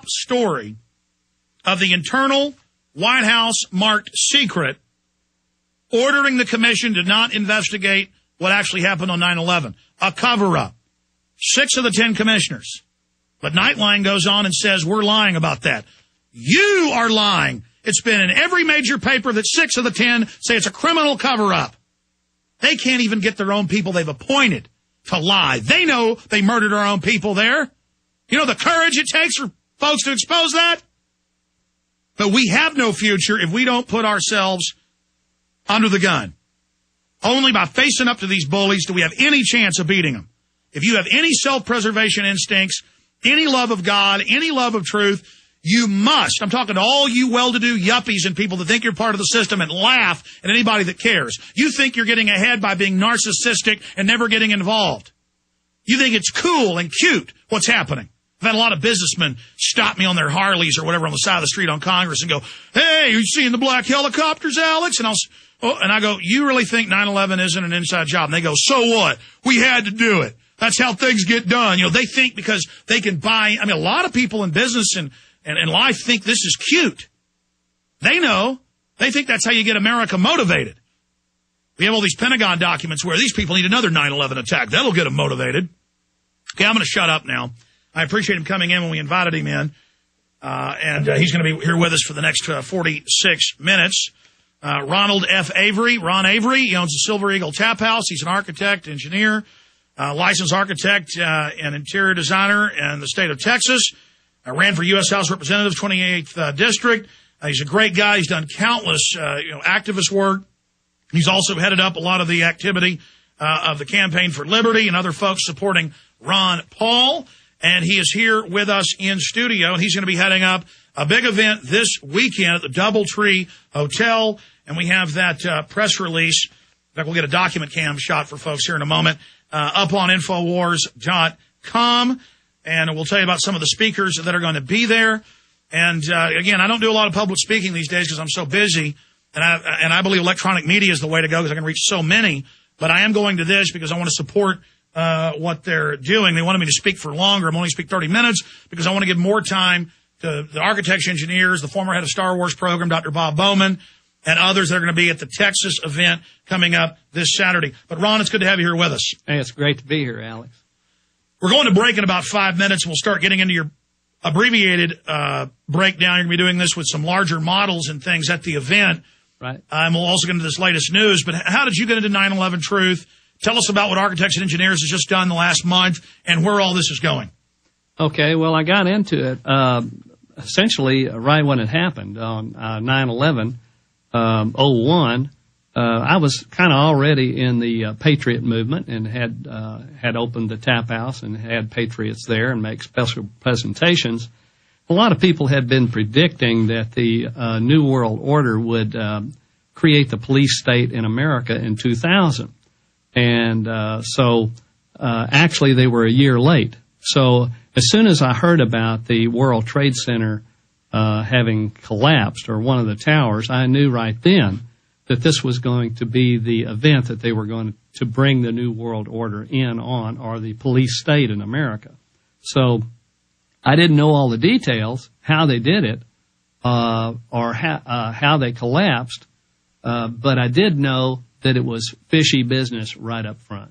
story of the internal White House marked secret ordering the commission to not investigate what actually happened on 9/11. A cover-up. 6 of the 10 commissioners. But Nightline goes on and says, we're lying about that. You are lying. It's been in every major paper that 6 of the 10 say it's a criminal cover-up. They can't even get their own people they've appointed to lie. They know they murdered our own people there. You know the courage it takes for folks to expose that? But we have no future if we don't put ourselves under the gun. Only by facing up to these bullies do we have any chance of beating them. If you have any self-preservation instincts, any love of God, any love of truth, you must. I'm talking to all you well-to-do yuppies and people that think you're part of the system and laugh at anybody that cares. You think you're getting ahead by being narcissistic and never getting involved. You think it's cool and cute what's happening. I've had a lot of businessmen stop me on their Harleys or whatever on the side of the street on Congress and go, hey, you seeing the black helicopters, Alex? And I go, you really think 9/11 isn't an inside job? And they go, so what? We had to do it. That's how things get done. You know, they think because they can buy, I mean, a lot of people in business and life think this is cute. They know. They think that's how you get America motivated. We have all these Pentagon documents where these people need another 9/11 attack. That'll get them motivated. Okay, I'm going to shut up now. I appreciate him coming in when we invited him in. And he's going to be here with us for the next 46 minutes. Ronald F. Avery. Ron Avery, he owns the Silver Eagle Tap House. He's an architect, engineer, licensed architect and interior designer in the state of Texas. Ran for U.S. House Representative, 28th District. He's a great guy. He's done countless activist work. He's also headed up a lot of the activity of the Campaign for Liberty and other folks supporting Ron Paul. And he is here with us in studio, and he's going to be heading up a big event this weekend at the Doubletree Hotel. And we have that press release. In fact, we'll get a document cam shot for folks here in a moment, up on Infowars.com. And we'll tell you about some of the speakers that are going to be there. And, again, I don't do a lot of public speaking these days because I'm so busy. And I believe electronic media is the way to go because I can reach so many. But I am going to this because I want to support what they're doing. They wanted me to speak for longer. I'm only speak 30 minutes because I want to give more time to the architects, engineers, the former head of Star Wars program, Dr. Bob Bowman, and others that are going to be at the Texas event coming up this Saturday. But, Ron, it's good to have you here with us. Hey, it's great to be here, Alex. We're going to break in about 5 minutes, and we'll start getting into your abbreviated breakdown. You're going to be doing this with some larger models and things at the event. Right. And we'll also get into this latest news. But how did you get into 9/11 Truth? Tell us about what Architects and Engineers has just done the last month and where all this is going. Okay, well, I got into it essentially right when it happened on 9/11, 01. I was kind of already in the Patriot movement and had opened the Tap House and had patriots there and make special presentations. A lot of people had been predicting that the New World Order would create the police state in America in 2000. And so actually they were a year late. So as soon as I heard about the World Trade Center having collapsed, or one of the towers, I knew right then that this was going to be the event that they were going to bring the New World Order in on, or the police state in America. So I didn't know all the details, how they did it, or how they collapsed, but I did know that it was fishy business right up front.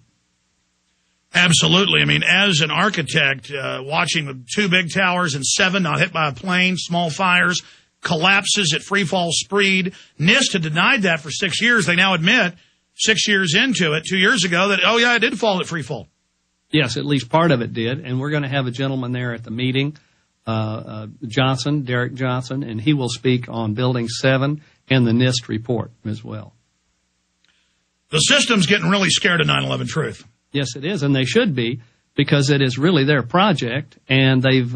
Absolutely. I mean, as an architect, watching the 2 big towers and 7 not hit by a plane, small fires, collapses at free fall speed. NIST had denied that for 6 years. They now admit 6 years into it, 2 years ago, that, oh, yeah, it did fall at free fall. Yes, at least part of it did. And we're going to have a gentleman there at the meeting, Derek Johnson, and he will speak on Building 7 and the NIST report as well. The system's getting really scared of 9/11 Truth. Yes, it is, and they should be, because it is really their project, and they've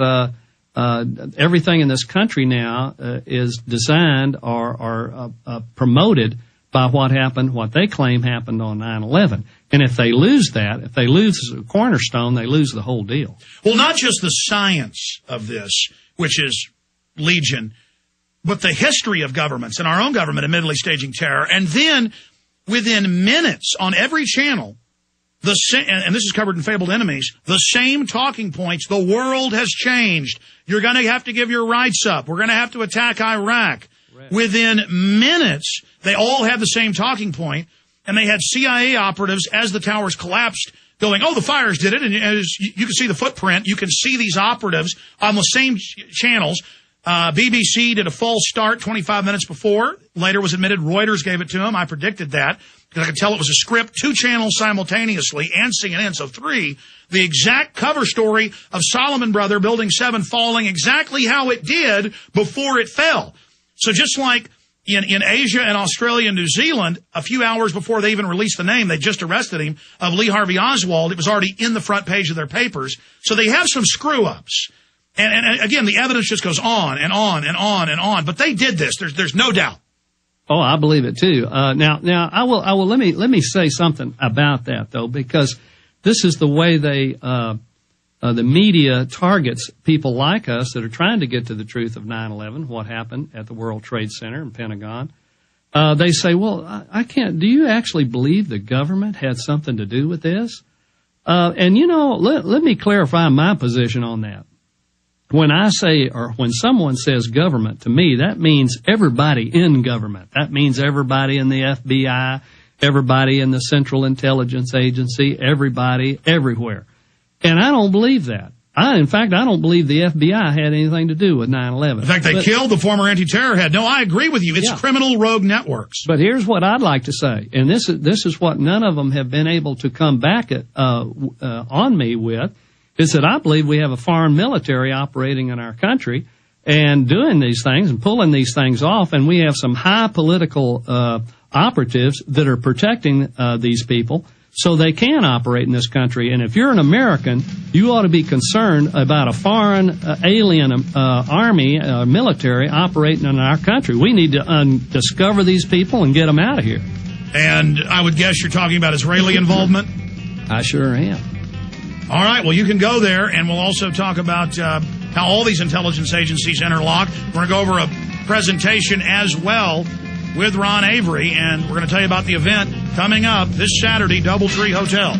everything in this country now is designed or promoted by what happened, what they claim happened on 9/11. And if they lose that, if they lose the cornerstone, they lose the whole deal. Well, not just the science of this, which is legion, but the history of governments, and our own government admittedly staging terror, and then within minutes on every channel, And this is covered in Fabled Enemies, the same talking points. The world has changed. You're going to have to give your rights up. We're going to have to attack Iraq. Right. Within minutes, they all had the same talking point, and they had CIA operatives as the towers collapsed going, oh, the fires did it. And as you can see the footprint. You can see these operatives on the same channels. BBC did a false start 25 minutes before. Later was admitted Reuters gave it to them. I predicted that because I could tell it was a script, 2 channels simultaneously, and CNN, so 3. The exact cover story of Solomon Brother Building 7 falling exactly how it did before it fell. So just like in Asia and Australia and New Zealand, a few hours before they even released the name, they just arrested him, of Lee Harvey Oswald. It was already in the front page of their papers. So they have some screw-ups. And again, the evidence just goes on and on and on and on. But they did this. There's no doubt. Oh, I believe it too. Now I will let me say something about that though, because this is the way the media targets people like us that are trying to get to the truth of 9/11, what happened at the World Trade Center and Pentagon. They say, well, I can't, do you actually believe the government had something to do with this? And let me clarify my position on that. When I say, or when someone says government, to me, that means everybody in government. That means everybody in the FBI, everybody in the Central Intelligence Agency, everybody everywhere. And I don't believe that. In fact, I don't believe the FBI had anything to do with 9/11. In fact, they killed the former anti-terror head. No, I agree with you. It's criminal rogue networks. But here's what I'd like to say, and this is what none of them have been able to come back on me with, is that I believe we have a foreign military operating in our country and doing these things and pulling these things off, and we have some high political operatives that are protecting these people so they can operate in this country. And if you're an American, you ought to be concerned about a foreign alien army, military operating in our country. We need to discover these people and get them out of here. And I would guess you're talking about Israeli involvement? I sure am. All right, well, you can go there, and we'll also talk about how all these intelligence agencies interlock. We're going to go over a presentation as well with Ron Avery, and we're going to tell you about the event coming up this Saturday, DoubleTree Hotel.